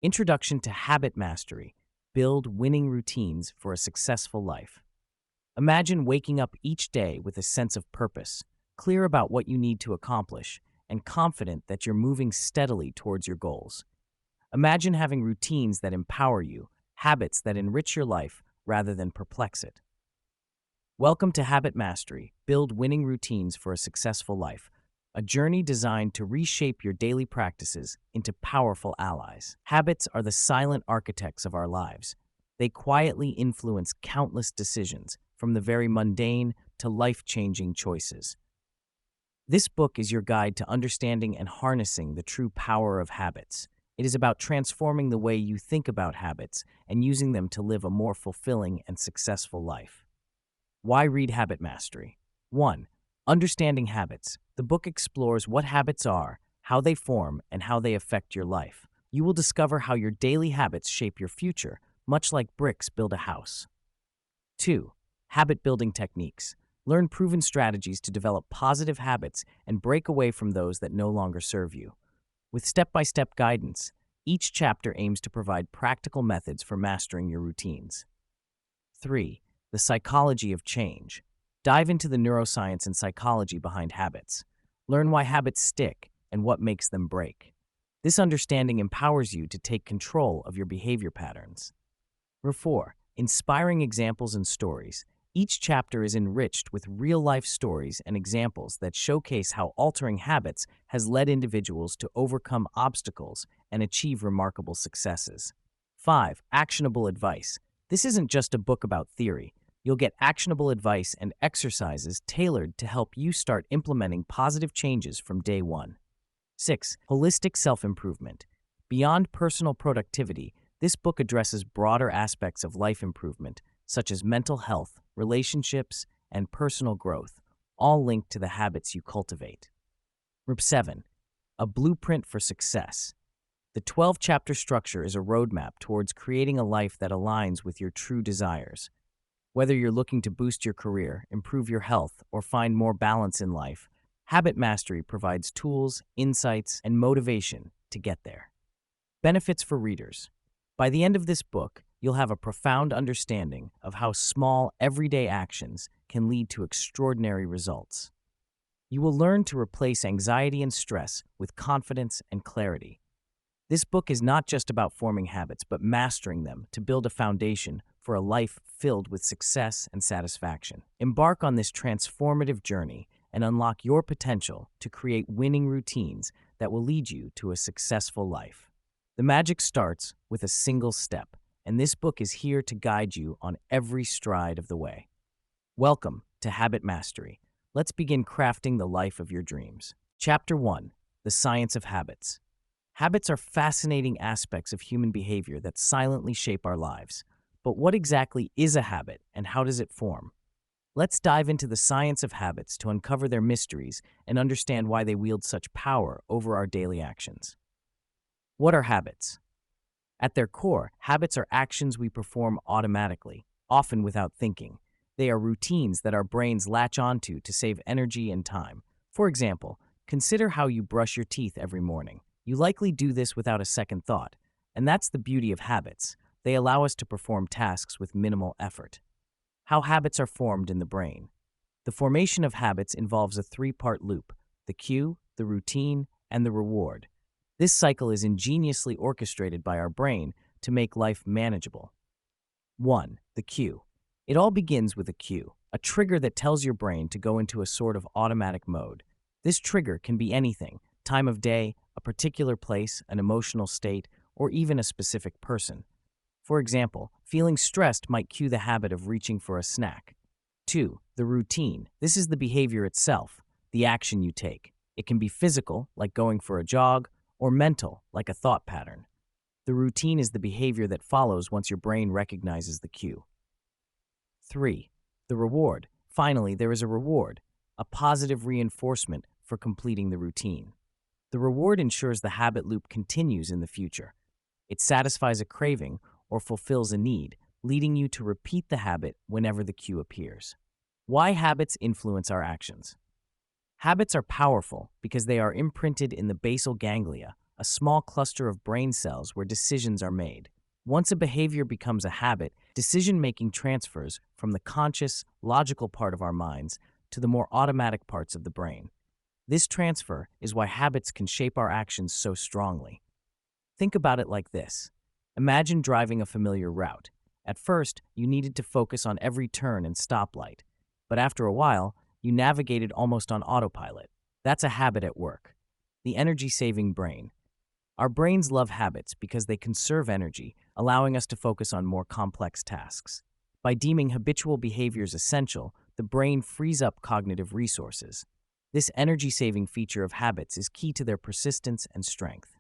Introduction to Habit Mastery. Build winning routines for a successful life. Imagine waking up each day with a sense of purpose, clear about what you need to accomplish, and confident that you're moving steadily towards your goals. Imagine having routines that empower you, habits that enrich your life rather than perplex it. Welcome to Habit Mastery. Build winning routines for a successful life. A journey designed to reshape your daily practices into powerful allies. Habits are the silent architects of our lives. They quietly influence countless decisions, from the very mundane to life-changing choices. This book is your guide to understanding and harnessing the true power of habits. It is about transforming the way you think about habits and using them to live a more fulfilling and successful life. Why read Habit Mastery? 1. Understanding habits. The book explores what habits are, how they form, and how they affect your life. You will discover how your daily habits shape your future, much like bricks build a house. 2. Habit building techniques. Learn proven strategies to develop positive habits and break away from those that no longer serve you. With step-by-step guidance, each chapter aims to provide practical methods for mastering your routines. 3. The psychology of change. Dive into the neuroscience and psychology behind habits. Learn why habits stick and what makes them break. This understanding empowers you to take control of your behavior patterns. 4. Inspiring examples and stories. Each chapter is enriched with real-life stories and examples that showcase how altering habits has led individuals to overcome obstacles and achieve remarkable successes. 5. Actionable advice. This isn't just a book about theory. You'll get actionable advice and exercises tailored to help you start implementing positive changes from day one. 6. Holistic self-improvement. Beyond personal productivity, this book addresses broader aspects of life improvement, such as mental health, relationships, and personal growth, all linked to the habits you cultivate. 7. A blueprint for success. The 12-chapter structure is a roadmap towards creating a life that aligns with your true desires. Whether you're looking to boost your career, improve your health, or find more balance in life, Habit Mastery provides tools, insights, and motivation to get there. Benefits for readers. By the end of this book, you'll have a profound understanding of how small, everyday actions can lead to extraordinary results. You will learn to replace anxiety and stress with confidence and clarity. This book is not just about forming habits, but mastering them to build a foundation for a life filled with success and satisfaction. Embark on this transformative journey and unlock your potential to create winning routines that will lead you to a successful life. The magic starts with a single step, and this book is here to guide you on every stride of the way. Welcome to Habit Mastery. Let's begin crafting the life of your dreams. Chapter 1. The Science of Habits. Habits are fascinating aspects of human behavior that silently shape our lives. But what exactly is a habit, and how does it form? Let's dive into the science of habits to uncover their mysteries and understand why they wield such power over our daily actions. What are habits? At their core, habits are actions we perform automatically, often without thinking. They are routines that our brains latch onto to save energy and time. For example, consider how you brush your teeth every morning. You likely do this without a second thought, and that's the beauty of habits. They allow us to perform tasks with minimal effort. How habits are formed in the brain. The formation of habits involves a three-part loop: the cue, the routine, and the reward. This cycle is ingeniously orchestrated by our brain to make life manageable. 1. The cue. It all begins with a cue, a trigger that tells your brain to go into a sort of automatic mode. This trigger can be anything: time of day, a particular place, an emotional state, or even a specific person. For example, feeling stressed might cue the habit of reaching for a snack. 2. The routine. This is the behavior itself, the action you take. It can be physical, like going for a jog, or mental, like a thought pattern. The routine is the behavior that follows once your brain recognizes the cue. 3. The reward. Finally, there is a reward, a positive reinforcement for completing the routine. The reward ensures the habit loop continues in the future. It satisfies a craving or fulfills a need, leading you to repeat the habit whenever the cue appears. Why habits influence our actions. Habits are powerful because they are imprinted in the basal ganglia, a small cluster of brain cells where decisions are made. Once a behavior becomes a habit, decision-making transfers from the conscious, logical part of our minds to the more automatic parts of the brain. This transfer is why habits can shape our actions so strongly. Think about it like this. Imagine driving a familiar route. At first, you needed to focus on every turn and stoplight, but after a while, you navigated almost on autopilot. That's a habit at work. The energy-saving brain. Our brains love habits because they conserve energy, allowing us to focus on more complex tasks. By deeming habitual behaviors essential, the brain frees up cognitive resources. This energy-saving feature of habits is key to their persistence and strength.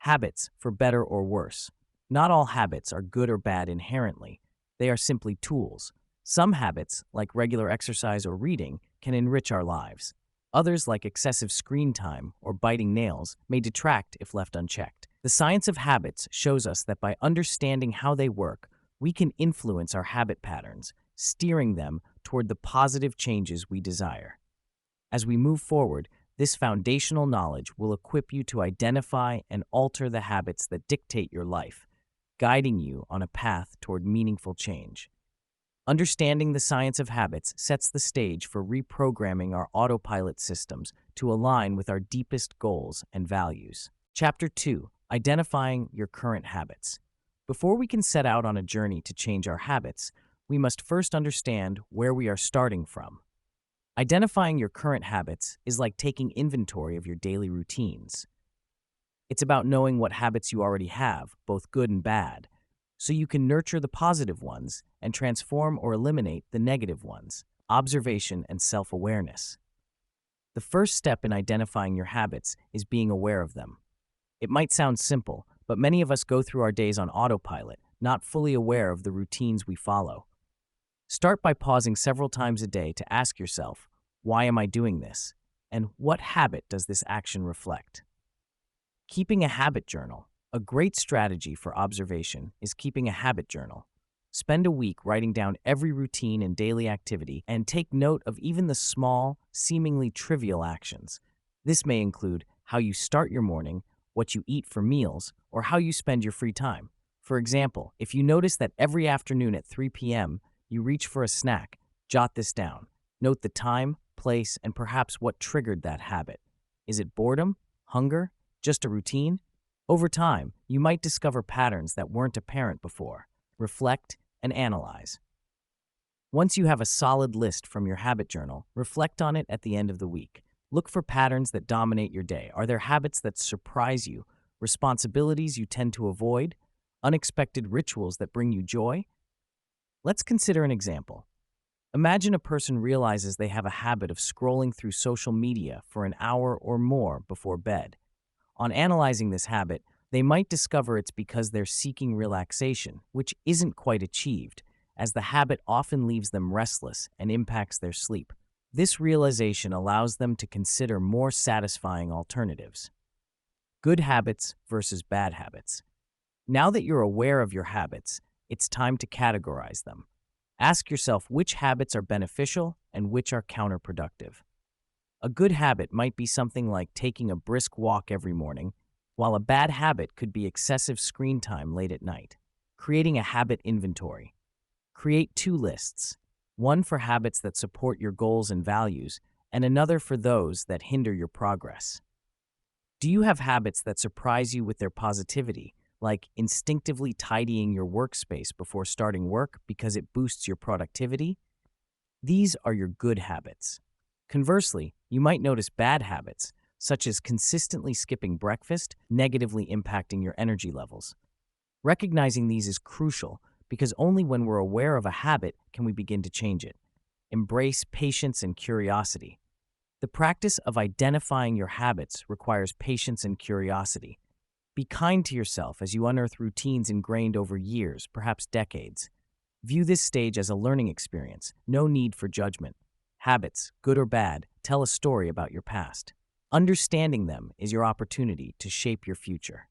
Habits, for better or worse. Not all habits are good or bad inherently. They are simply tools. Some habits, like regular exercise or reading, can enrich our lives. Others, like excessive screen time or biting nails, may detract if left unchecked. The science of habits shows us that by understanding how they work, we can influence our habit patterns, steering them toward the positive changes we desire. As we move forward, this foundational knowledge will equip you to identify and alter the habits that dictate your life, guiding you on a path toward meaningful change. Understanding the science of habits sets the stage for reprogramming our autopilot systems to align with our deepest goals and values. Chapter 2. Identifying your current habits. Before we can set out on a journey to change our habits, we must first understand where we are starting from. Identifying your current habits is like taking inventory of your daily routines. It's about knowing what habits you already have, both good and bad, so you can nurture the positive ones and transform or eliminate the negative ones. Observation and self-awareness. The first step in identifying your habits is being aware of them. It might sound simple, but many of us go through our days on autopilot, not fully aware of the routines we follow. Start by pausing several times a day to ask yourself, why am I doing this? And what habit does this action reflect? Keeping a habit journal. A great strategy for observation is keeping a habit journal. Spend a week writing down every routine and daily activity and take note of even the small, seemingly trivial actions. This may include how you start your morning, what you eat for meals, or how you spend your free time. For example, if you notice that every afternoon at 3 p.m. you reach for a snack, jot this down. Note the time, place, and perhaps what triggered that habit. Is it boredom, hunger, just a routine? Over time, you might discover patterns that weren't apparent before. Reflect and analyze. Once you have a solid list from your habit journal, reflect on it at the end of the week. Look for patterns that dominate your day. Are there habits that surprise you, responsibilities you tend to avoid, unexpected rituals that bring you joy? Let's consider an example. Imagine a person realizes they have a habit of scrolling through social media for an hour or more before bed. On analyzing this habit, they might discover it's because they're seeking relaxation, which isn't quite achieved, as the habit often leaves them restless and impacts their sleep. This realization allows them to consider more satisfying alternatives. Good habits versus bad habits. Now that you're aware of your habits, it's time to categorize them. Ask yourself which habits are beneficial and which are counterproductive. A good habit might be something like taking a brisk walk every morning, while a bad habit could be excessive screen time late at night. Creating a habit inventory. Create 2 lists, one for habits that support your goals and values, and another for those that hinder your progress. Do you have habits that surprise you with their positivity, like instinctively tidying your workspace before starting work because it boosts your productivity? These are your good habits. Conversely, you might notice bad habits, such as consistently skipping breakfast, negatively impacting your energy levels. Recognizing these is crucial because only when we're aware of a habit can we begin to change it. Embrace patience and curiosity. The practice of identifying your habits requires patience and curiosity. Be kind to yourself as you unearth routines ingrained over years, perhaps decades. View this stage as a learning experience, no need for judgment. Habits, good or bad, tell a story about your past. Understanding them is your opportunity to shape your future.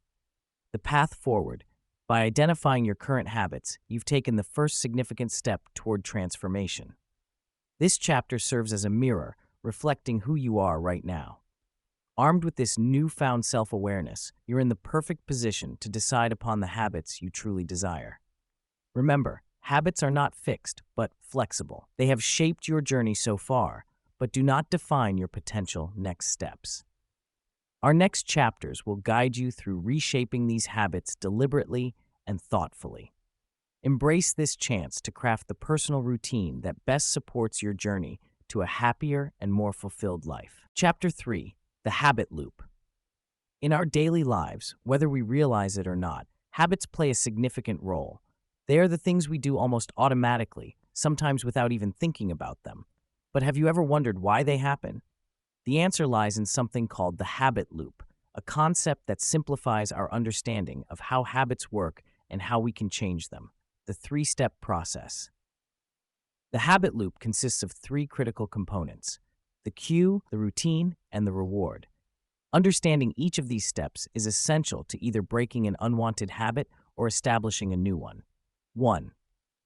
The path forward. By identifying your current habits, you've taken the first significant step toward transformation. This chapter serves as a mirror, reflecting who you are right now. Armed with this newfound self-awareness, you're in the perfect position to decide upon the habits you truly desire. Remember, habits are not fixed, but flexible. They have shaped your journey so far, but do not define your potential next steps. Our next chapters will guide you through reshaping these habits deliberately and thoughtfully. Embrace this chance to craft the personal routine that best supports your journey to a happier and more fulfilled life. Chapter 3: The Habit Loop. In our daily lives, whether we realize it or not, habits play a significant role. They are the things we do almost automatically, sometimes without even thinking about them. But have you ever wondered why they happen? The answer lies in something called the habit loop, a concept that simplifies our understanding of how habits work and how we can change them. The three-step process. The habit loop consists of three critical components: the cue, the routine, and the reward. Understanding each of these steps is essential to either breaking an unwanted habit or establishing a new one. 1.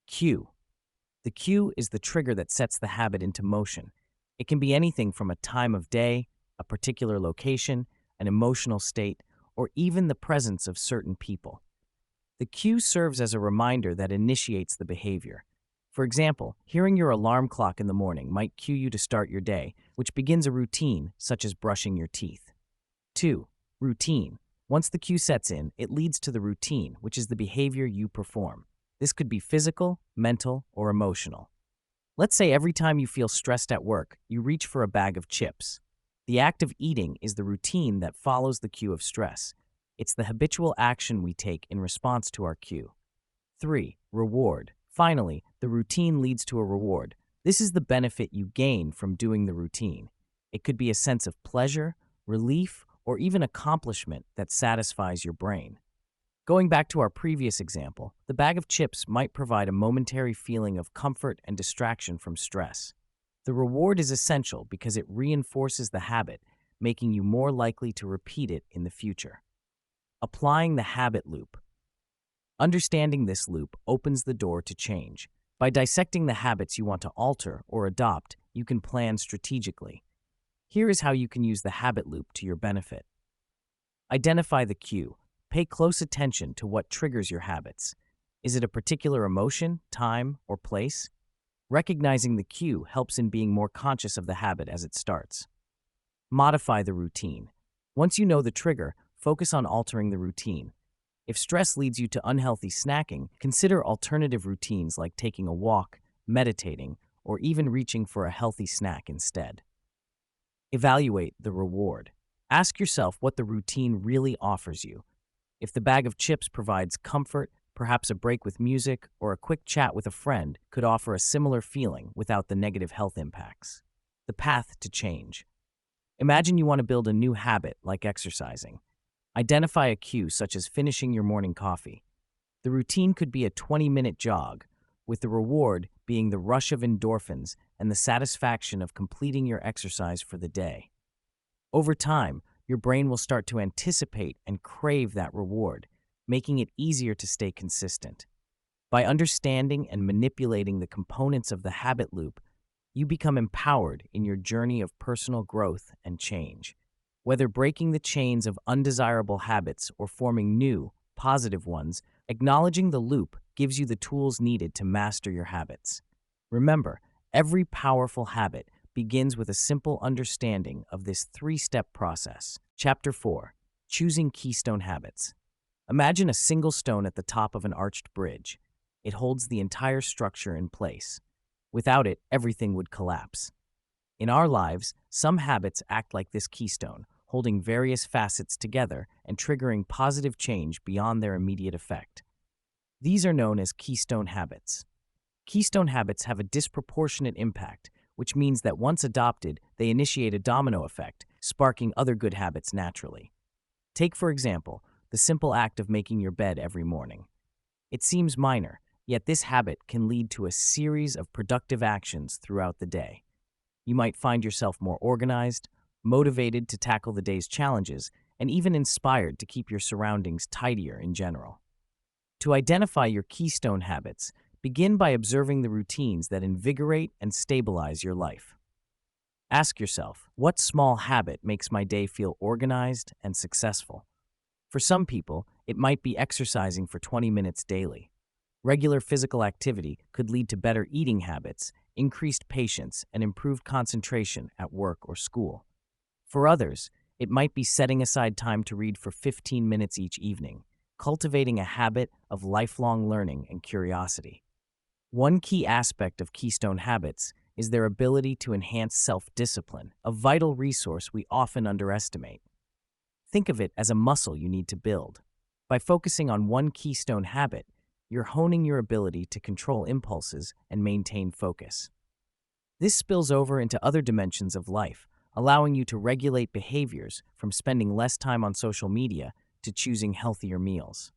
Cue. The cue is the trigger that sets the habit into motion. It can be anything from a time of day, a particular location, an emotional state, or even the presence of certain people. The cue serves as a reminder that initiates the behavior. For example, hearing your alarm clock in the morning might cue you to start your day, which begins a routine such as brushing your teeth. 2. Routine. Once the cue sets in, it leads to the routine, which is the behavior you perform. This could be physical, mental, or emotional. Let's say every time you feel stressed at work, you reach for a bag of chips. The act of eating is the routine that follows the cue of stress. It's the habitual action we take in response to our cue. 3. Reward. Finally, the routine leads to a reward. This is the benefit you gain from doing the routine. It could be a sense of pleasure, relief, or even accomplishment that satisfies your brain. Going back to our previous example, the bag of chips might provide a momentary feeling of comfort and distraction from stress. The reward is essential because it reinforces the habit, making you more likely to repeat it in the future. Applying the habit loop. Understanding this loop opens the door to change. By dissecting the habits you want to alter or adopt, you can plan strategically. Here is how you can use the habit loop to your benefit. Identify the cue. Pay close attention to what triggers your habits. Is it a particular emotion, time, or place? Recognizing the cue helps in being more conscious of the habit as it starts. Modify the routine. Once you know the trigger, focus on altering the routine. If stress leads you to unhealthy snacking, consider alternative routines like taking a walk, meditating, or even reaching for a healthy snack instead. Evaluate the reward. Ask yourself what the routine really offers you. If the bag of chips provides comfort, perhaps a break with music or a quick chat with a friend could offer a similar feeling without the negative health impacts. The path to change. Imagine you want to build a new habit like exercising. Identify a cue such as finishing your morning coffee. The routine could be a 20-minute jog, with the reward being the rush of endorphins and the satisfaction of completing your exercise for the day. Over time, your brain will start to anticipate and crave that reward, making it easier to stay consistent. By understanding and manipulating the components of the habit loop, you become empowered in your journey of personal growth and change. Whether breaking the chains of undesirable habits or forming new, positive ones, acknowledging the loop gives you the tools needed to master your habits. Remember, every powerful habit begins with a simple understanding of this three-step process. Chapter 4: Choosing Keystone Habits. Imagine a single stone at the top of an arched bridge. It holds the entire structure in place. Without it, everything would collapse. In our lives, some habits act like this keystone, holding various facets together and triggering positive change beyond their immediate effect. These are known as keystone habits. Keystone habits have a disproportionate impact, which means that once adopted, they initiate a domino effect, sparking other good habits naturally. Take, for example, the simple act of making your bed every morning. It seems minor, yet this habit can lead to a series of productive actions throughout the day. You might find yourself more organized, motivated to tackle the day's challenges, and even inspired to keep your surroundings tidier in general. To identify your keystone habits, begin by observing the routines that invigorate and stabilize your life. Ask yourself, what small habit makes my day feel organized and successful? For some people, it might be exercising for 20 minutes daily. Regular physical activity could lead to better eating habits, increased patience, and improved concentration at work or school. For others, it might be setting aside time to read for 15 minutes each evening, cultivating a habit of lifelong learning and curiosity. One key aspect of Keystone habits is their ability to enhance self-discipline, a vital resource we often underestimate. Think of it as a muscle you need to build. By focusing on one keystone habit, you're honing your ability to control impulses and maintain focus. This spills over into other dimensions of life, allowing you to regulate behaviors from spending less time on social media to choosing healthier meals.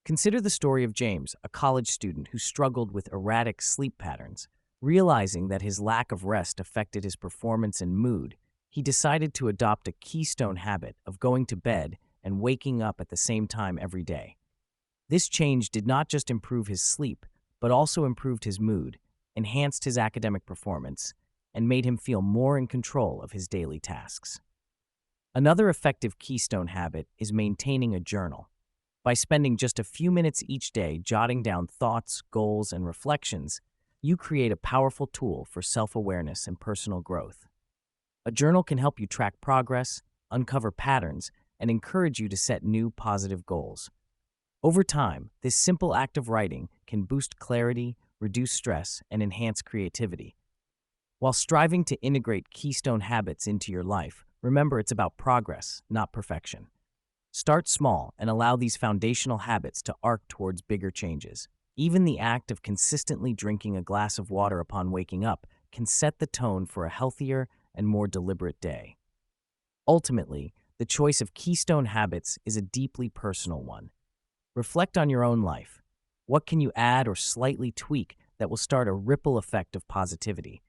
Consider the story of James, a college student who struggled with erratic sleep patterns. Realizing that his lack of rest affected his performance and mood, he decided to adopt a keystone habit of going to bed and waking up at the same time every day. This change did not just improve his sleep, but also improved his mood, enhanced his academic performance, and made him feel more in control of his daily tasks. Another effective keystone habit is maintaining a journal. By spending just a few minutes each day jotting down thoughts, goals, and reflections, you create a powerful tool for self-awareness and personal growth. A journal can help you track progress, uncover patterns, and encourage you to set new positive goals. Over time, this simple act of writing can boost clarity, reduce stress, and enhance creativity. While striving to integrate keystone habits into your life, remember it's about progress, not perfection. Start small and allow these foundational habits to arc towards bigger changes. Even the act of consistently drinking a glass of water upon waking up can set the tone for a healthier and more deliberate day. Ultimately, the choice of keystone habits is a deeply personal one. Reflect on your own life. What can you add or slightly tweak that will start a ripple effect of positivity?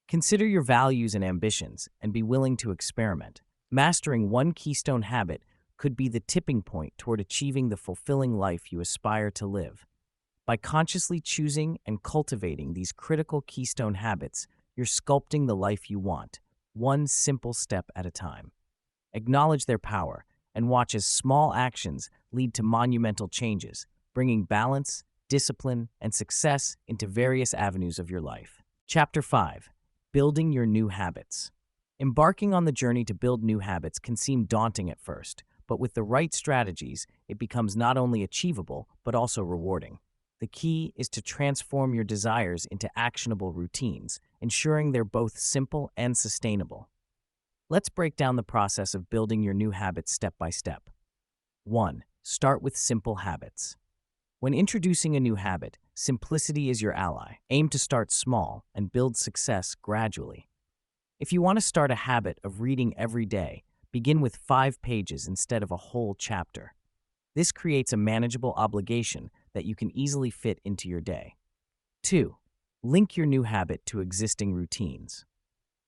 Consider your values and ambitions and be willing to experiment. Mastering one keystone habit could be the tipping point toward achieving the fulfilling life you aspire to live. By consciously choosing and cultivating these critical keystone habits, you're sculpting the life you want, one simple step at a time. Acknowledge their power and watch as small actions lead to monumental changes, bringing balance, discipline, and success into various avenues of your life. Chapter 5. Building your new habits. Embarking on the journey to build new habits can seem daunting at first, but with the right strategies, it becomes not only achievable, but also rewarding. The key is to transform your desires into actionable routines, ensuring they're both simple and sustainable. Let's break down the process of building your new habits step by step. 1. Start with simple habits. When introducing a new habit, simplicity is your ally. Aim to start small and build success gradually. If you want to start a habit of reading every day, begin with 5 pages instead of a whole chapter. This creates a manageable obligation that you can easily fit into your day. 2. Link your new habit to existing routines.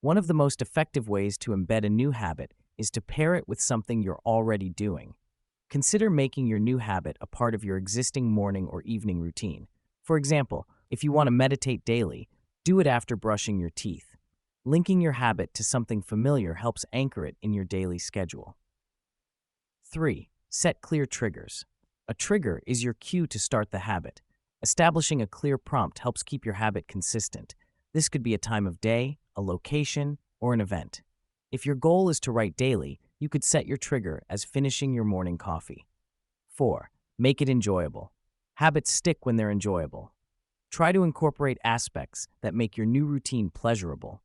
One of the most effective ways to embed a new habit is to pair it with something you're already doing. Consider making your new habit a part of your existing morning or evening routine. For example, if you want to meditate daily, do it after brushing your teeth. Linking your habit to something familiar helps anchor it in your daily schedule. 3. Set clear triggers. A trigger is your cue to start the habit. Establishing a clear prompt helps keep your habit consistent. This could be a time of day, a location, or an event. If your goal is to write daily, you could set your trigger as finishing your morning coffee. 4. Make it enjoyable. Habits stick when they're enjoyable. Try to incorporate aspects that make your new routine pleasurable.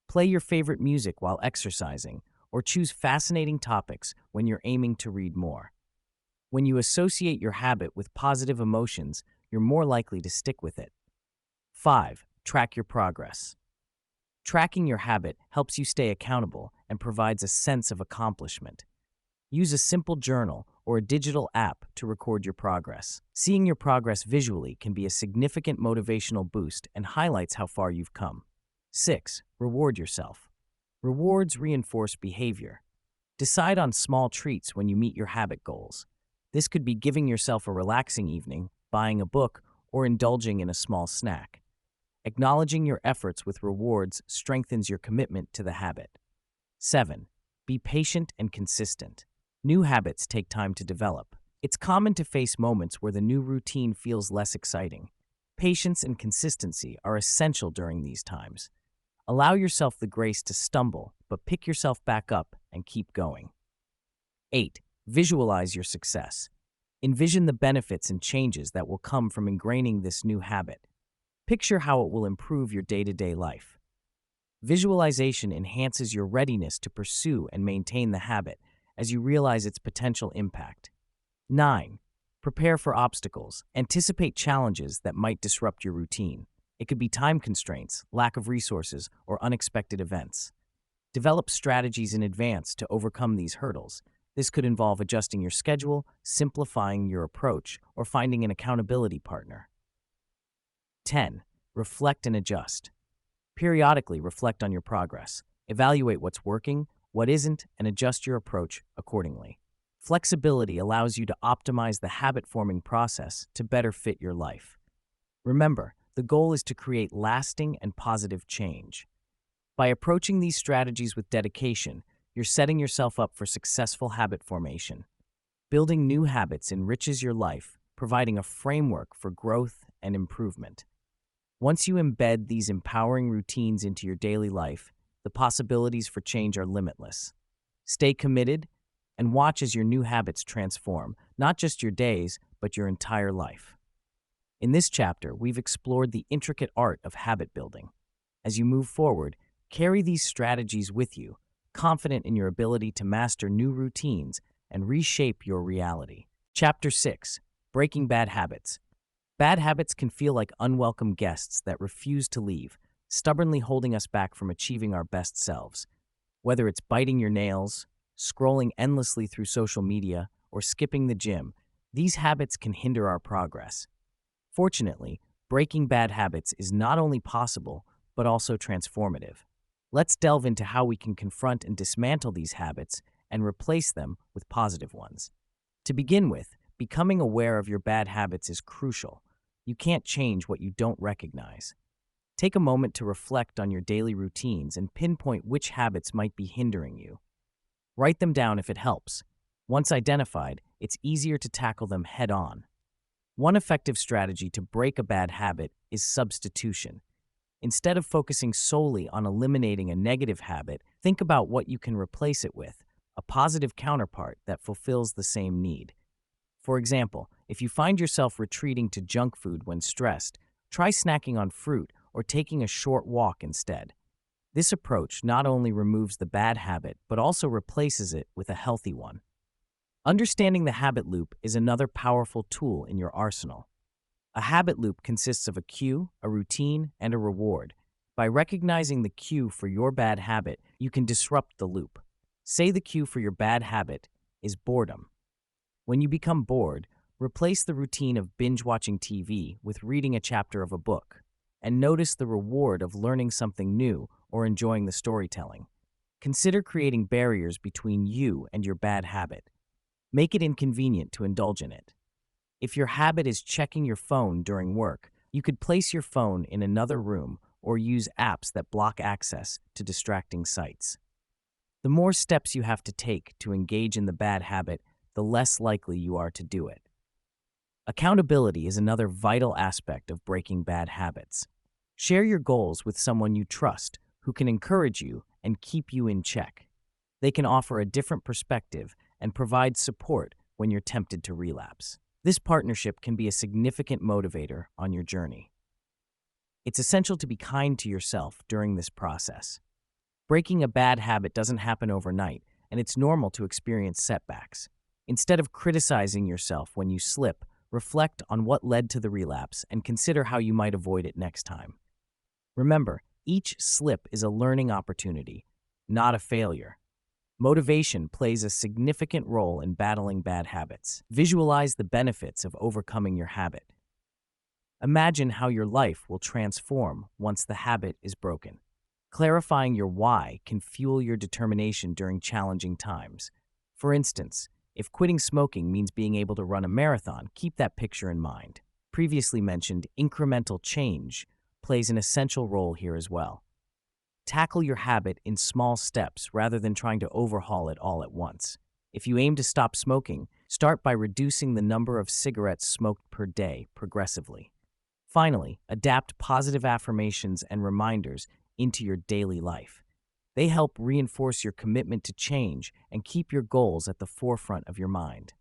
Play your favorite music while exercising, or choose fascinating topics when you're aiming to read more. When you associate your habit with positive emotions, you're more likely to stick with it. 5. Track your progress. Tracking your habit helps you stay accountable and provides a sense of accomplishment. Use a simple journal or a digital app to record your progress. Seeing your progress visually can be a significant motivational boost and highlights how far you've come. 6. Reward yourself. Rewards reinforce behavior. Decide on small treats when you meet your habit goals. This could be giving yourself a relaxing evening, buying a book, or indulging in a small snack. Acknowledging your efforts with rewards strengthens your commitment to the habit. 7. Be patient and consistent. New habits take time to develop. It's common to face moments where the new routine feels less exciting. Patience and consistency are essential during these times. Allow yourself the grace to stumble, but pick yourself back up and keep going. 8. Visualize your success. Envision the benefits and changes that will come from ingraining this new habit. Picture how it will improve your day-to-day life. Visualization enhances your readiness to pursue and maintain the habit as you realize its potential impact. 9. Prepare for obstacles. Anticipate challenges that might disrupt your routine. It could be time constraints, lack of resources, or unexpected events. Develop strategies in advance to overcome these hurdles. This could involve adjusting your schedule, simplifying your approach, or finding an accountability partner. 10. Reflect and adjust. Periodically reflect on your progress. Evaluate what's working, what isn't, and adjust your approach accordingly. Flexibility allows you to optimize the habit-forming process to better fit your life. Remember, the goal is to create lasting and positive change. By approaching these strategies with dedication, you're setting yourself up for successful habit formation. Building new habits enriches your life, providing a framework for growth and improvement. Once you embed these empowering routines into your daily life, the possibilities for change are limitless. Stay committed and watch as your new habits transform, not just your days, but your entire life. In this chapter, we've explored the intricate art of habit building. As you move forward, carry these strategies with you, confident in your ability to master new routines and reshape your reality. Chapter 6. Breaking Bad Habits. Bad habits can feel like unwelcome guests that refuse to leave, stubbornly holding us back from achieving our best selves. Whether it's biting your nails, scrolling endlessly through social media, or skipping the gym, these habits can hinder our progress. Fortunately, breaking bad habits is not only possible, but also transformative. Let's delve into how we can confront and dismantle these habits and replace them with positive ones. To begin with, becoming aware of your bad habits is crucial. You can't change what you don't recognize. Take a moment to reflect on your daily routines and pinpoint which habits might be hindering you. Write them down if it helps. Once identified, it's easier to tackle them head-on. One effective strategy to break a bad habit is substitution. Instead of focusing solely on eliminating a negative habit, think about what you can replace it with, a positive counterpart that fulfills the same need. For example, if you find yourself retreating to junk food when stressed, try snacking on fruit or taking a short walk instead. This approach not only removes the bad habit, but also replaces it with a healthy one. Understanding the habit loop is another powerful tool in your arsenal. A habit loop consists of a cue, a routine, and a reward. By recognizing the cue for your bad habit, you can disrupt the loop. Say the cue for your bad habit is boredom. When you become bored, replace the routine of binge-watching TV with reading a chapter of a book, and notice the reward of learning something new or enjoying the storytelling. Consider creating barriers between you and your bad habit. Make it inconvenient to indulge in it. If your habit is checking your phone during work, you could place your phone in another room or use apps that block access to distracting sites. The more steps you have to take to engage in the bad habit, the less likely you are to do it. Accountability is another vital aspect of breaking bad habits. Share your goals with someone you trust who can encourage you and keep you in check. They can offer a different perspective and provide support when you're tempted to relapse. This partnership can be a significant motivator on your journey. It's essential to be kind to yourself during this process. Breaking a bad habit doesn't happen overnight, and it's normal to experience setbacks. Instead of criticizing yourself when you slip, reflect on what led to the relapse and consider how you might avoid it next time. Remember, each slip is a learning opportunity, not a failure. Motivation plays a significant role in battling bad habits. Visualize the benefits of overcoming your habit. Imagine how your life will transform once the habit is broken. Clarifying your why can fuel your determination during challenging times. For instance, if quitting smoking means being able to run a marathon, keep that picture in mind. Previously mentioned incremental change plays an essential role here as well. Tackle your habit in small steps rather than trying to overhaul it all at once. If you aim to stop smoking, start by reducing the number of cigarettes smoked per day progressively. Finally, adapt positive affirmations and reminders into your daily life. They help reinforce your commitment to change and keep your goals at the forefront of your mind.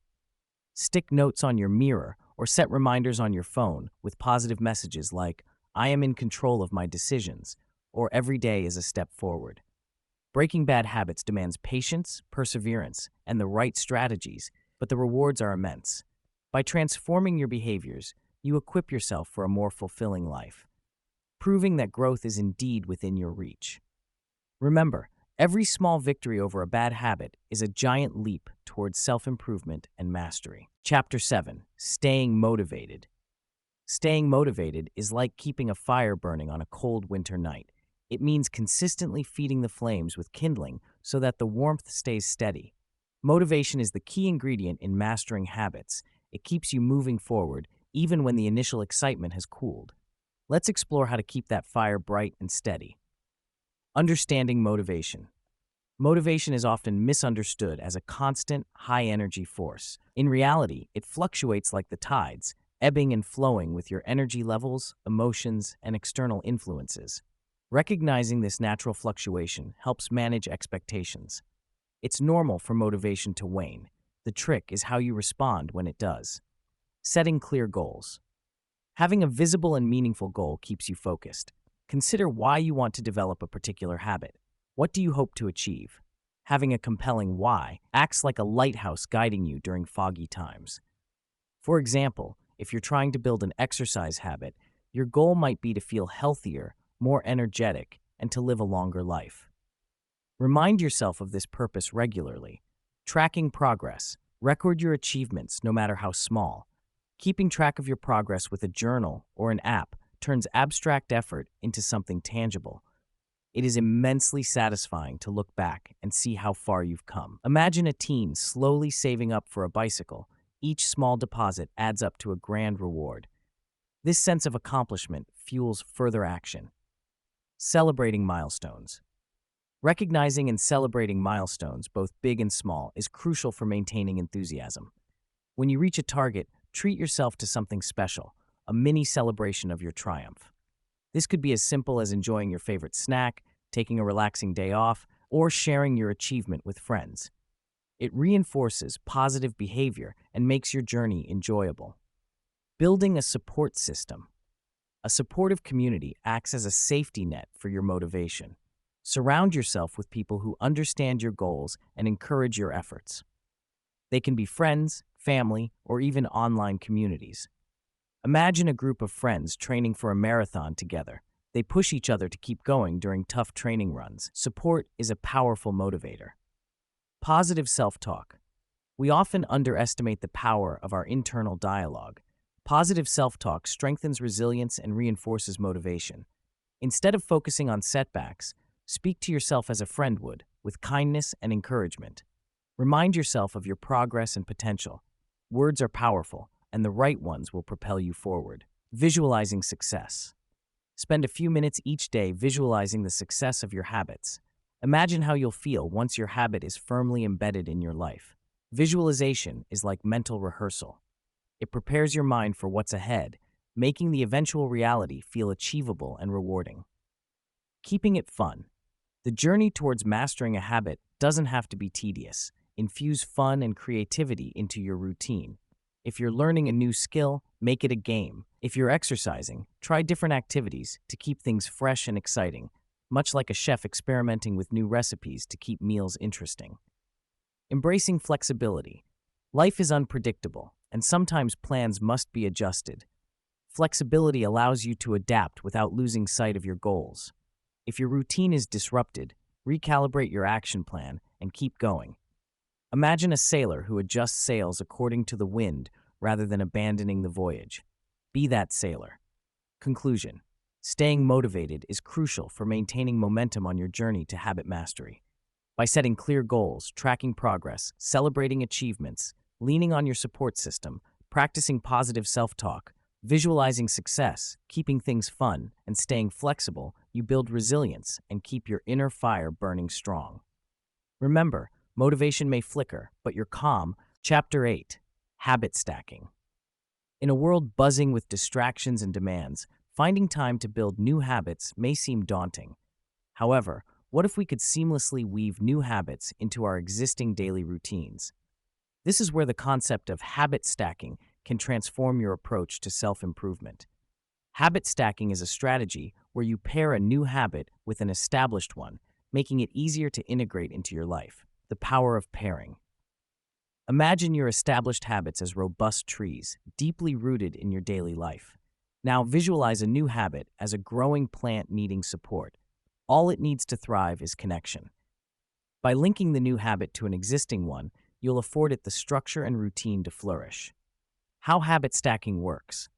Stick notes on your mirror or set reminders on your phone with positive messages like, "I am in control of my decisions," or "Every day is a step forward." Breaking bad habits demands patience, perseverance, and the right strategies, but the rewards are immense. By transforming your behaviors, you equip yourself for a more fulfilling life, proving that growth is indeed within your reach. Remember, every small victory over a bad habit is a giant leap towards self-improvement and mastery. Chapter 7. Staying Motivated. Staying motivated is like keeping a fire burning on a cold winter night. It means consistently feeding the flames with kindling so that the warmth stays steady. Motivation is the key ingredient in mastering habits. It keeps you moving forward even when the initial excitement has cooled. Let's explore how to keep that fire bright and steady. Understanding motivation. Motivation is often misunderstood as a constant, high-energy force. In reality, it fluctuates like the tides, ebbing and flowing with your energy levels, emotions, and external influences. Recognizing this natural fluctuation helps manage expectations. It's normal for motivation to wane. The trick is how you respond when it does. Setting clear goals. Having a visible and meaningful goal keeps you focused. Consider why you want to develop a particular habit. What do you hope to achieve? Having a compelling why acts like a lighthouse guiding you during foggy times. For example, if you're trying to build an exercise habit, your goal might be to feel healthier, more energetic, and to live a longer life. Remind yourself of this purpose regularly. Tracking progress. Record your achievements, no matter how small. Keeping track of your progress with a journal or an app turns abstract effort into something tangible. It is immensely satisfying to look back and see how far you've come. Imagine a teen slowly saving up for a bicycle. Each small deposit adds up to a grand reward. This sense of accomplishment fuels further action. Celebrating milestones. Recognizing and celebrating milestones, both big and small, is crucial for maintaining enthusiasm. When you reach a target, treat yourself to something special, a mini celebration of your triumph. This could be as simple as enjoying your favorite snack, taking a relaxing day off, or sharing your achievement with friends. It reinforces positive behavior and makes your journey enjoyable. Building a support system. A supportive community acts as a safety net for your motivation. Surround yourself with people who understand your goals and encourage your efforts. They can be friends, family, or even online communities. Imagine a group of friends training for a marathon together. They push each other to keep going during tough training runs. Support is a powerful motivator. Positive self-talk. We often underestimate the power of our internal dialogue. Positive self-talk strengthens resilience and reinforces motivation. Instead of focusing on setbacks, speak to yourself as a friend would, with kindness and encouragement. Remind yourself of your progress and potential. Words are powerful, and the right ones will propel you forward. Visualizing success. Spend a few minutes each day visualizing the success of your habits. Imagine how you'll feel once your habit is firmly embedded in your life. Visualization is like mental rehearsal. It prepares your mind for what's ahead, making the eventual reality feel achievable and rewarding. Keeping it fun. The journey towards mastering a habit doesn't have to be tedious. Infuse fun and creativity into your routine. If you're learning a new skill, make it a game. If you're exercising, try different activities to keep things fresh and exciting, much like a chef experimenting with new recipes to keep meals interesting. Embracing flexibility. Life is unpredictable, and sometimes plans must be adjusted. Flexibility allows you to adapt without losing sight of your goals. If your routine is disrupted, recalibrate your action plan and keep going. Imagine a sailor who adjusts sails according to the wind rather than abandoning the voyage. Be that sailor. Conclusion. Staying motivated is crucial for maintaining momentum on your journey to habit mastery. By setting clear goals, tracking progress, celebrating achievements, leaning on your support system, practicing positive self-talk, Visualizing success, keeping things fun, and staying flexible, you build resilience and keep your inner fire burning strong. Remember, motivation may flicker, but you're calm. Chapter 8. Habit Stacking. In a world buzzing with distractions and demands, finding time to build new habits may seem daunting. However, what if we could seamlessly weave new habits into our existing daily routines? This is where the concept of habit stacking can transform your approach to self-improvement. Habit stacking is a strategy where you pair a new habit with an established one, making it easier to integrate into your life. The power of pairing. Imagine your established habits as robust trees, deeply rooted in your daily life. Now visualize a new habit as a growing plant needing support. All it needs to thrive is connection. By linking the new habit to an existing one, you'll afford it the structure and routine to flourish. How habit stacking works.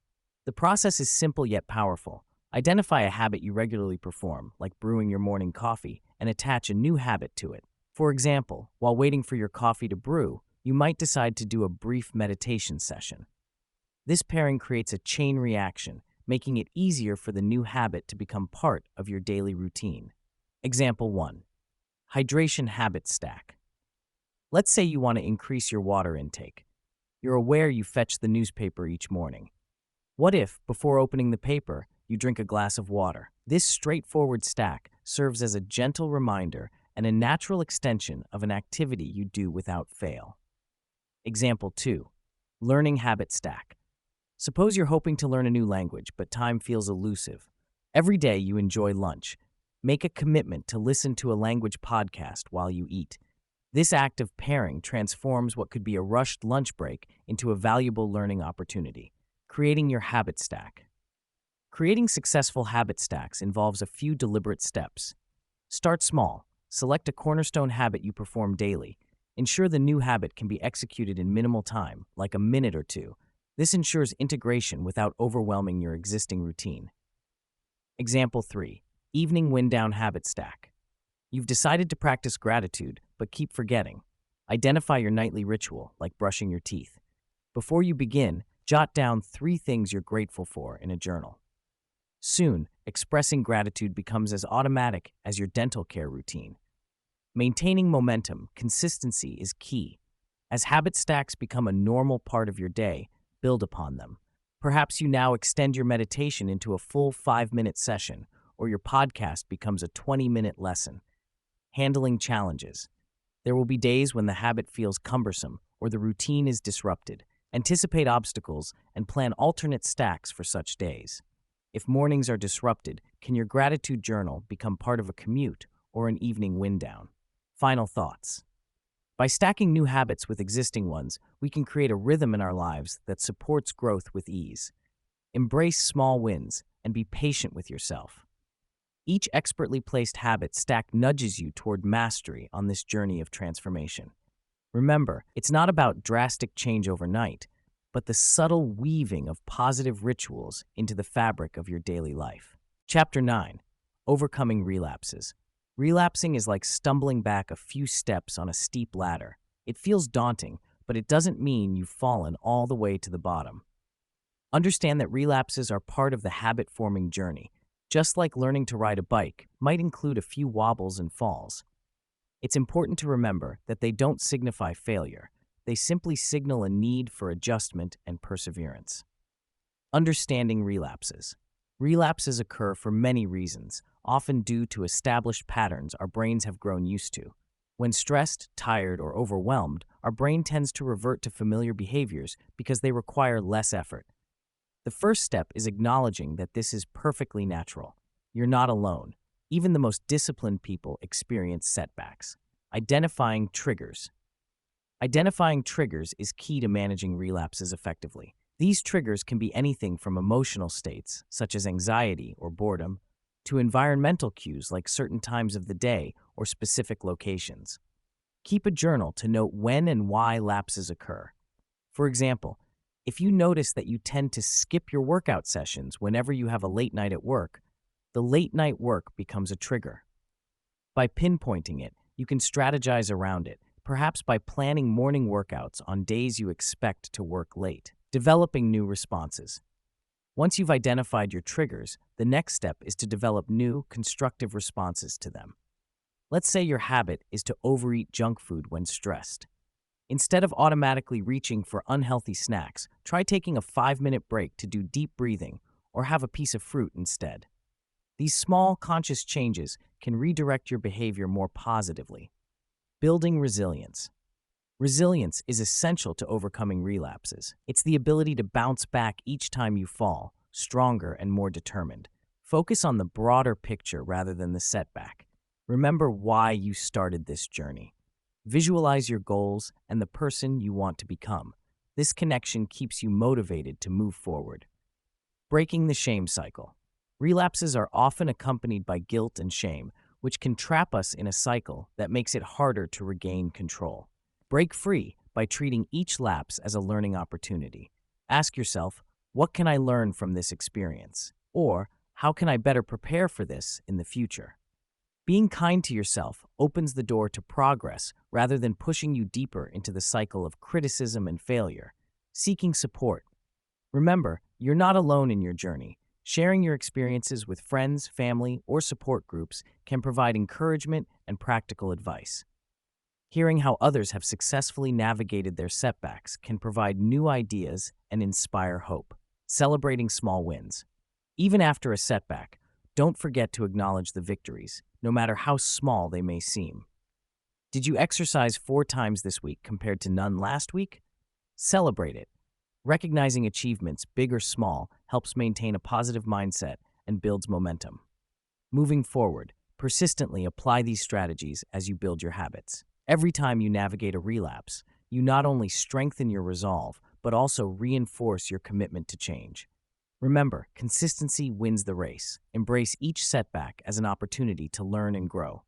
The process is simple yet powerful. Identify a habit you regularly perform, like brewing your morning coffee, and attach a new habit to it. For example, while waiting for your coffee to brew, you might decide to do a brief meditation session. This pairing creates a chain reaction, making it easier for the new habit to become part of your daily routine. Example 1. Hydration habit stack. Let's say you want to increase your water intake. You're aware you fetch the newspaper each morning. What if, before opening the paper, you drink a glass of water? This straightforward stack serves as a gentle reminder and a natural extension of an activity you do without fail. Example 2. Learning habit stack. Suppose you're hoping to learn a new language, but time feels elusive. Every day you enjoy lunch. Make a commitment to listen to a language podcast while you eat. This act of pairing transforms what could be a rushed lunch break into a valuable learning opportunity. Creating your habit stack. Creating successful habit stacks involves a few deliberate steps. Start small. Select a cornerstone habit you perform daily. Ensure the new habit can be executed in minimal time, like a minute or two. This ensures integration without overwhelming your existing routine. Example 3. Evening wind-down habit stack. You've decided to practice gratitude, but keep forgetting. Identify your nightly ritual, like brushing your teeth. Before you begin, jot down 3 things you're grateful for in a journal. Soon, expressing gratitude becomes as automatic as your dental care routine. Maintaining momentum, consistency is key. As habit stacks become a normal part of your day, build upon them. Perhaps you now extend your meditation into a full 5-minute session, or your podcast becomes a 20-minute lesson. Handling challenges. There will be days when the habit feels cumbersome or the routine is disrupted. Anticipate obstacles and plan alternate stacks for such days. If mornings are disrupted, can your gratitude journal become part of a commute or an evening wind down? Final thoughts. By stacking new habits with existing ones, we can create a rhythm in our lives that supports growth with ease. Embrace small wins and be patient with yourself. Each expertly placed habit stack nudges you toward mastery on this journey of transformation. Remember, it's not about drastic change overnight, but the subtle weaving of positive rituals into the fabric of your daily life. Chapter 9. Overcoming relapses. Relapsing is like stumbling back a few steps on a steep ladder. It feels daunting, but it doesn't mean you've fallen all the way to the bottom. Understand that relapses are part of the habit-forming journey, just like learning to ride a bike might include a few wobbles and falls. It's important to remember that they don't signify failure. They simply signal a need for adjustment and perseverance. Understanding relapses. Relapses occur for many reasons, often due to established patterns our brains have grown used to. When stressed, tired, or overwhelmed, our brain tends to revert to familiar behaviors because they require less effort. The first step is acknowledging that this is perfectly natural. You're not alone. Even the most disciplined people experience setbacks. Identifying triggers. Identifying triggers is key to managing relapses effectively. These triggers can be anything from emotional states, such as anxiety or boredom, to environmental cues like certain times of the day or specific locations. Keep a journal to note when and why lapses occur. For example, if you notice that you tend to skip your workout sessions whenever you have a late night at work, the late night work becomes a trigger. By pinpointing it, you can strategize around it, perhaps by planning morning workouts on days you expect to work late. Developing new responses. Once you've identified your triggers, the next step is to develop new, constructive responses to them. Let's say your habit is to overeat junk food when stressed. Instead of automatically reaching for unhealthy snacks, try taking a 5-minute break to do deep breathing or have a piece of fruit instead. These small, conscious changes can redirect your behavior more positively. Building resilience. Resilience is essential to overcoming relapses. It's the ability to bounce back each time you fall, stronger and more determined. Focus on the broader picture rather than the setback. Remember why you started this journey. Visualize your goals and the person you want to become. This connection keeps you motivated to move forward. Breaking the shame cycle. Relapses are often accompanied by guilt and shame, which can trap us in a cycle that makes it harder to regain control. Break free by treating each lapse as a learning opportunity. Ask yourself, what can I learn from this experience? Or, how can I better prepare for this in the future? Being kind to yourself opens the door to progress rather than pushing you deeper into the cycle of criticism and failure. Seeking support. Remember, you're not alone in your journey. Sharing your experiences with friends, family, or support groups can provide encouragement and practical advice. Hearing how others have successfully navigated their setbacks can provide new ideas and inspire hope. Celebrating small wins. Even after a setback, don't forget to acknowledge the victories, no matter how small they may seem. Did you exercise 4 times this week compared to none last week? Celebrate it. Recognizing achievements, big or small, helps maintain a positive mindset and builds momentum. Moving forward, persistently apply these strategies as you build your habits. Every time you navigate a relapse, you not only strengthen your resolve, but also reinforce your commitment to change. Remember, consistency wins the race. Embrace each setback as an opportunity to learn and grow.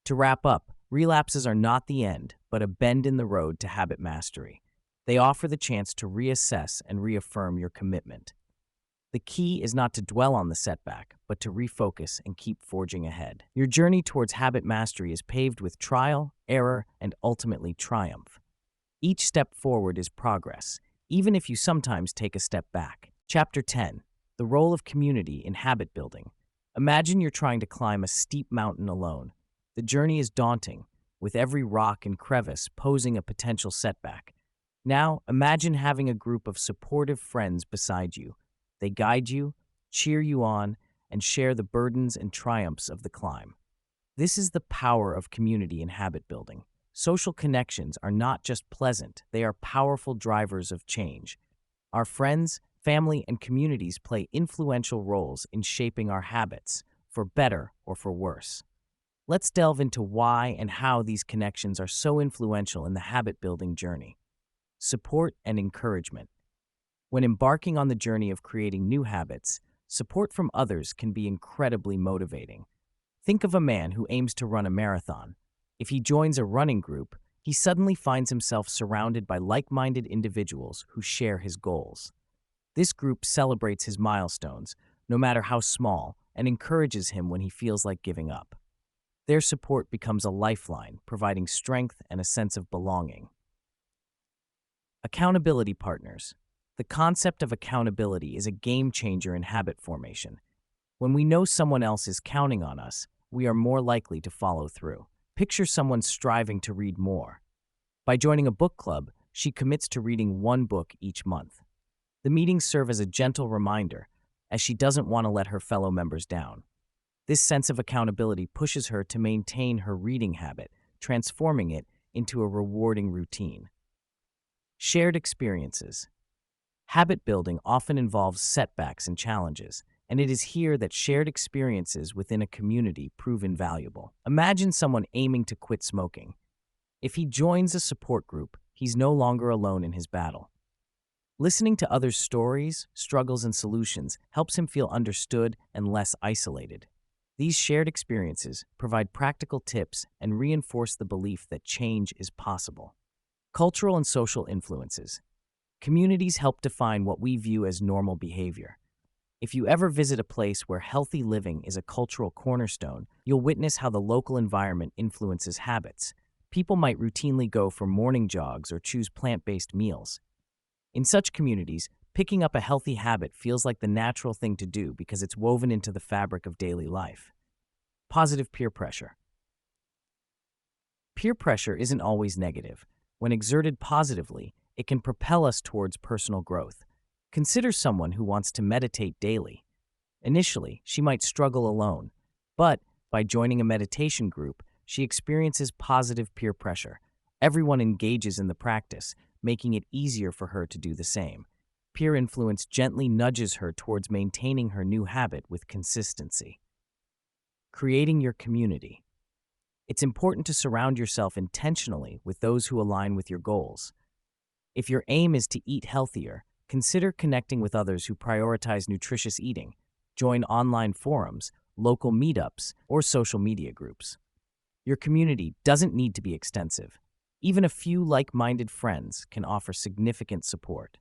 To wrap up, relapses are not the end, but a bend in the road to habit mastery. They offer the chance to reassess and reaffirm your commitment. The key is not to dwell on the setback, but to refocus and keep forging ahead. Your journey towards habit mastery is paved with trial, error, and ultimately triumph. Each step forward is progress, even if you sometimes take a step back. Chapter 10. The Role of Community in Habit Building. Imagine you're trying to climb a steep mountain alone. The journey is daunting, with every rock and crevice posing a potential setback. Now, imagine having a group of supportive friends beside you. They guide you, cheer you on, and share the burdens and triumphs of the climb. This is the power of community in habit building. Social connections are not just pleasant, they are powerful drivers of change. Our friends, family, and communities play influential roles in shaping our habits, for better or for worse. Let's delve into why and how these connections are so influential in the habit-building journey. Support and encouragement. When embarking on the journey of creating new habits, support from others can be incredibly motivating. Think of a man who aims to run a marathon. If he joins a running group, he suddenly finds himself surrounded by like-minded individuals who share his goals. This group celebrates his milestones, no matter how small, and encourages him when he feels like giving up. Their support becomes a lifeline, providing strength and a sense of belonging. Accountability partners. The concept of accountability is a game changer in habit formation. When we know someone else is counting on us, we are more likely to follow through. Picture someone striving to read more. By joining a book club, she commits to reading 1 book each month. The meetings serve as a gentle reminder, as she doesn't want to let her fellow members down. This sense of accountability pushes her to maintain her reading habit, transforming it into a rewarding routine. Shared experiences. Habit building often involves setbacks and challenges, and it is here that shared experiences within a community prove invaluable. Imagine someone aiming to quit smoking. If he joins a support group, he's no longer alone in his battle. Listening to others' stories, struggles, and solutions helps him feel understood and less isolated. These shared experiences provide practical tips and reinforce the belief that change is possible. Cultural and social influences. Communities help define what we view as normal behavior. If you ever visit a place where healthy living is a cultural cornerstone, you'll witness how the local environment influences habits. People might routinely go for morning jogs or choose plant-based meals. In such communities, Picking up a healthy habit feels like the natural thing to do because it's woven into the fabric of daily life. Positive peer pressure. Peer pressure isn't always negative. When exerted positively, it can propel us towards personal growth. Consider someone who wants to meditate daily. Initially, she might struggle alone, but by joining a meditation group, she experiences positive peer pressure. Everyone engages in the practice, making it easier for her to do the same. Peer influence gently nudges her towards maintaining her new habit with consistency. Creating your community. It's important to surround yourself intentionally with those who align with your goals. If your aim is to eat healthier, consider connecting with others who prioritize nutritious eating. Join online forums, local meetups, or social media groups. Your community doesn't need to be extensive. Even a few like-minded friends can offer significant support.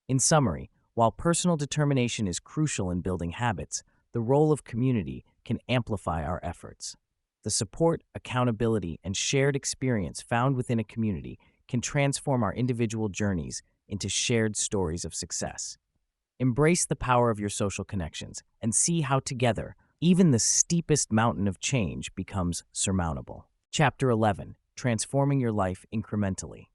In summary, while personal determination is crucial in building habits, the role of community can amplify our efforts. The support, accountability, and shared experience found within a community can transform our individual journeys into shared stories of success. Embrace the power of your social connections and see how together, even the steepest mountain of change becomes surmountable. Chapter 11. Transforming your life incrementally.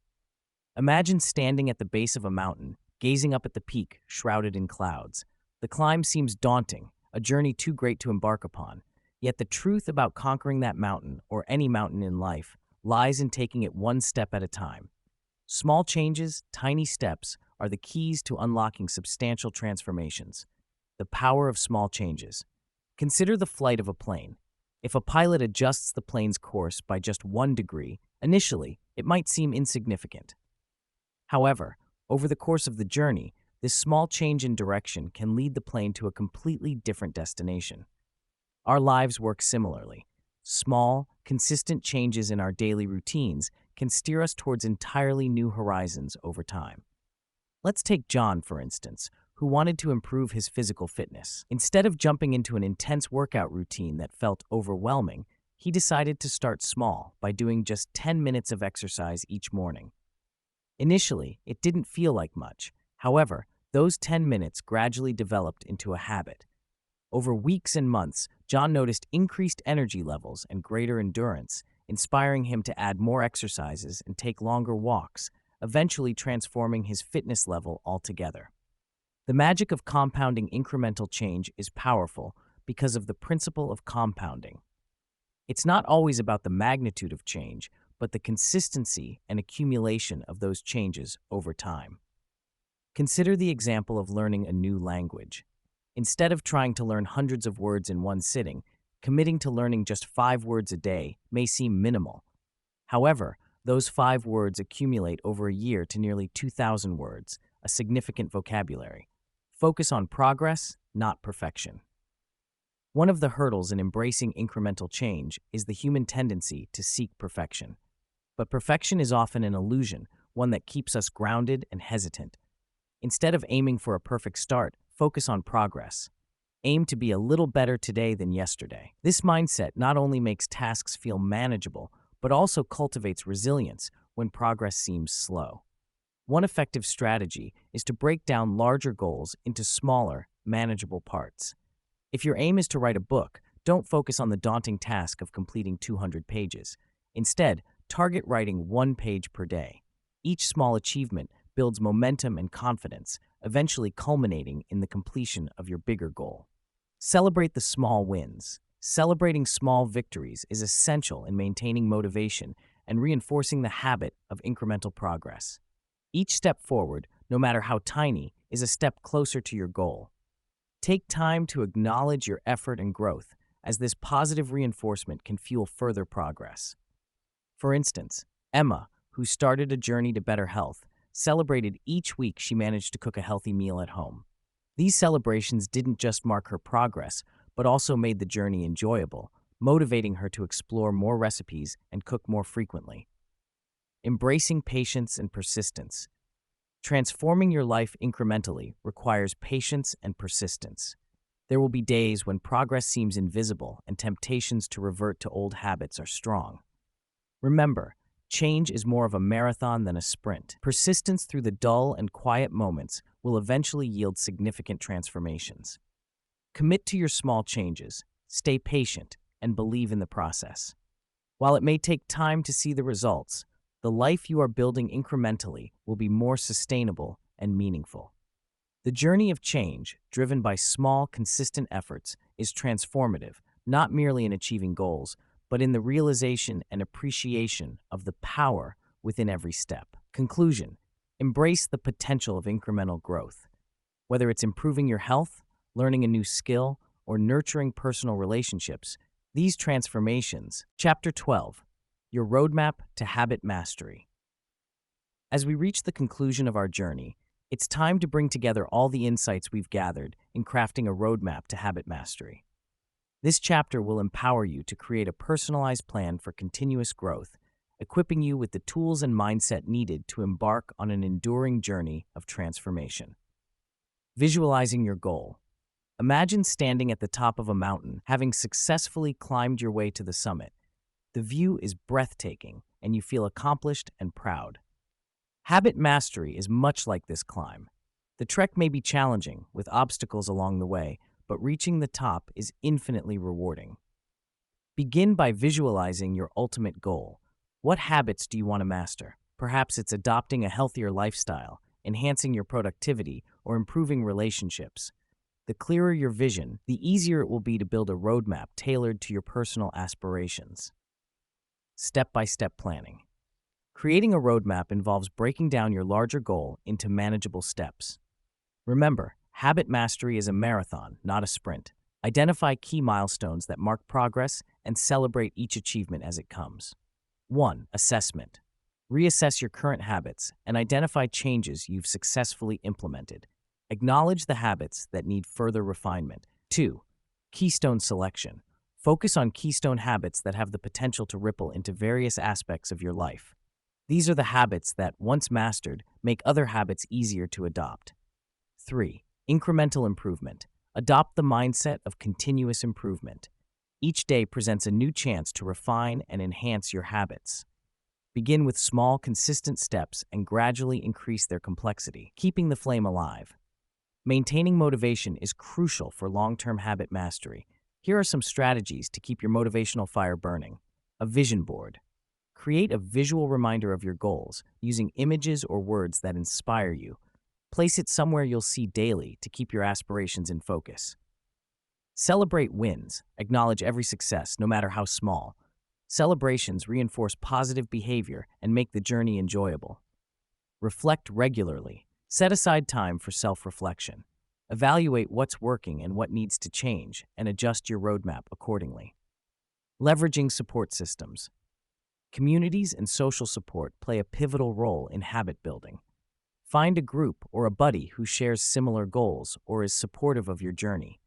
Imagine standing at the base of a mountain, gazing up at the peak shrouded in clouds. The climb seems daunting, a journey too great to embark upon. Yet the truth about conquering that mountain, or any mountain in life, lies in taking it one step at a time. Small changes, tiny steps, are the keys to unlocking substantial transformations. The power of small changes. Consider the flight of a plane. If a pilot adjusts the plane's course by just 1 degree, initially, it might seem insignificant. However, over the course of the journey, this small change in direction can lead the plane to a completely different destination. Our lives work similarly. Small, consistent changes in our daily routines can steer us towards entirely new horizons over time. Let's take John, for instance, who wanted to improve his physical fitness. Instead of jumping into an intense workout routine that felt overwhelming, he decided to start small by doing just 10 minutes of exercise each morning. Initially, it didn't feel like much. However, those 10 minutes gradually developed into a habit. Over weeks and months, John noticed increased energy levels and greater endurance, inspiring him to add more exercises and take longer walks, eventually transforming his fitness level altogether. The magic of compounding incremental change is powerful because of the principle of compounding. It's not always about the magnitude of change, but the consistency and accumulation of those changes over time. Consider the example of learning a new language. Instead of trying to learn hundreds of words in one sitting, committing to learning just 5 words a day may seem minimal. However, those 5 words accumulate over a year to nearly 2,000 words, a significant vocabulary. Focus on progress, not perfection. One of the hurdles in embracing incremental change is the human tendency to seek perfection. But perfection is often an illusion, one that keeps us grounded and hesitant. Instead of aiming for a perfect start, focus on progress. Aim to be a little better today than yesterday. This mindset not only makes tasks feel manageable, but also cultivates resilience when progress seems slow. One effective strategy is to break down larger goals into smaller, manageable parts. If your aim is to write a book, don't focus on the daunting task of completing 200 pages. Instead, target writing 1 page per day. Each small achievement builds momentum and confidence, eventually culminating in the completion of your bigger goal. Celebrate the small wins. Celebrating small victories is essential in maintaining motivation and reinforcing the habit of incremental progress. Each step forward, no matter how tiny, is a step closer to your goal. Take time to acknowledge your effort and growth, as this positive reinforcement can fuel further progress. For instance, Emma, who started a journey to better health, celebrated each week she managed to cook a healthy meal at home. These celebrations didn't just mark her progress, but also made the journey enjoyable, motivating her to explore more recipes and cook more frequently. Embracing patience and persistence. Transforming your life incrementally requires patience and persistence. There will be days when progress seems invisible and temptations to revert to old habits are strong. Remember, Change is more of a marathon than a sprint. Persistence through the dull and quiet moments will eventually yield significant transformations. Commit to your small changes, stay patient, and believe in the process. While it may take time to see the results, the life you are building incrementally will be more sustainable and meaningful. The journey of change, driven by small, consistent efforts, is transformative, not merely in achieving goals, but in the realization and appreciation of the power within every step. Conclusion: embrace the potential of incremental growth. Whether it's improving your health, learning a new skill, or nurturing personal relationships, these transformations. Chapter 12: Your Roadmap to Habit Mastery. As we reach the conclusion of our journey, it's time to bring together all the insights we've gathered in crafting a roadmap to habit mastery. This chapter will empower you to create a personalized plan for continuous growth, equipping you with the tools and mindset needed to embark on an enduring journey of transformation. Visualizing your goal. Imagine standing at the top of a mountain, having successfully climbed your way to the summit. The view is breathtaking, and you feel accomplished and proud. Habit mastery is much like this climb. The trek may be challenging, with obstacles along the way, but reaching the top is infinitely rewarding. Begin by visualizing your ultimate goal. What habits do you want to master? Perhaps it's adopting a healthier lifestyle, enhancing your productivity, or improving relationships. The clearer your vision, the easier it will be to build a roadmap tailored to your personal aspirations. Step-by-step planning. Creating a roadmap involves breaking down your larger goal into manageable steps. Remember, habit mastery is a marathon, not a sprint. Identify key milestones that mark progress and celebrate each achievement as it comes. 1. Assessment. Reassess your current habits and identify changes you've successfully implemented. Acknowledge the habits that need further refinement. 2. Keystone selection. Focus on keystone habits that have the potential to ripple into various aspects of your life. These are the habits that, once mastered, make other habits easier to adopt. 3. Incremental improvement. Adopt the mindset of continuous improvement. Each day presents a new chance to refine and enhance your habits. Begin with small, consistent steps and gradually increase their complexity, keeping the flame alive. Maintaining motivation is crucial for long-term habit mastery. Here are some strategies to keep your motivational fire burning. A vision board. Create a visual reminder of your goals using images or words that inspire you. Place it somewhere you'll see daily to keep your aspirations in focus. Celebrate wins. Acknowledge every success, no matter how small. Celebrations reinforce positive behavior and make the journey enjoyable. Reflect regularly. Set aside time for self-reflection. Evaluate what's working and what needs to change, and adjust your roadmap accordingly. Leveraging support systems. Communities and social support play a pivotal role in habit building. Find a group or a buddy who shares similar goals or is supportive of your journey.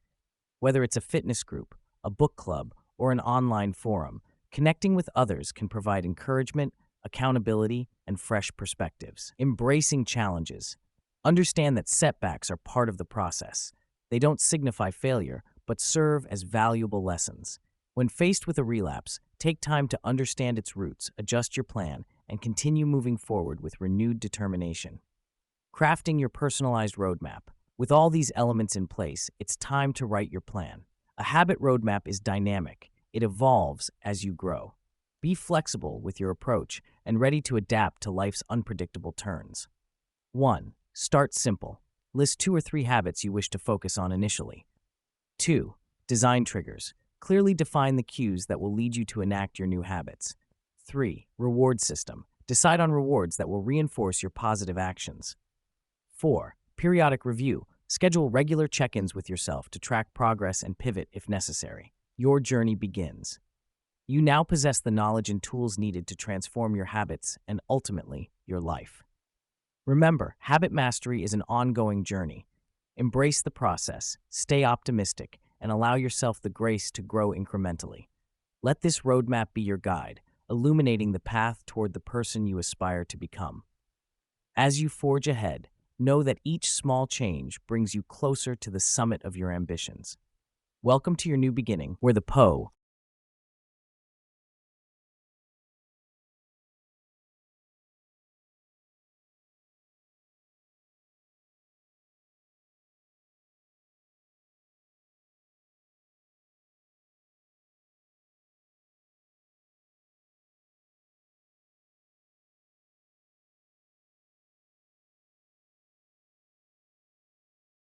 Whether it's a fitness group, a book club, or an online forum, connecting with others can provide encouragement, accountability, and fresh perspectives. Embracing challenges. Understand that setbacks are part of the process. They don't signify failure, but serve as valuable lessons. When faced with a relapse, take time to understand its roots, adjust your plan, and continue moving forward with renewed determination. Crafting your personalized roadmap. With all these elements in place, it's time to write your plan. A habit roadmap is dynamic. It evolves as you grow. Be flexible with your approach and ready to adapt to life's unpredictable turns. 1. Start simple. List 2 or 3 habits you wish to focus on initially. 2. Design triggers. Clearly define the cues that will lead you to enact your new habits. 3. Reward system. Decide on rewards that will reinforce your positive actions. 4. Periodic review. Schedule regular check-ins with yourself to track progress and pivot if necessary. Your journey begins. You now possess the knowledge and tools needed to transform your habits and ultimately your life. Remember, habit mastery is an ongoing journey. Embrace the process, stay optimistic, and allow yourself the grace to grow incrementally. Let this roadmap be your guide, illuminating the path toward the person you aspire to become. As you forge ahead, know that each small change brings you closer to the summit of your ambitions. Welcome to your new beginning, where the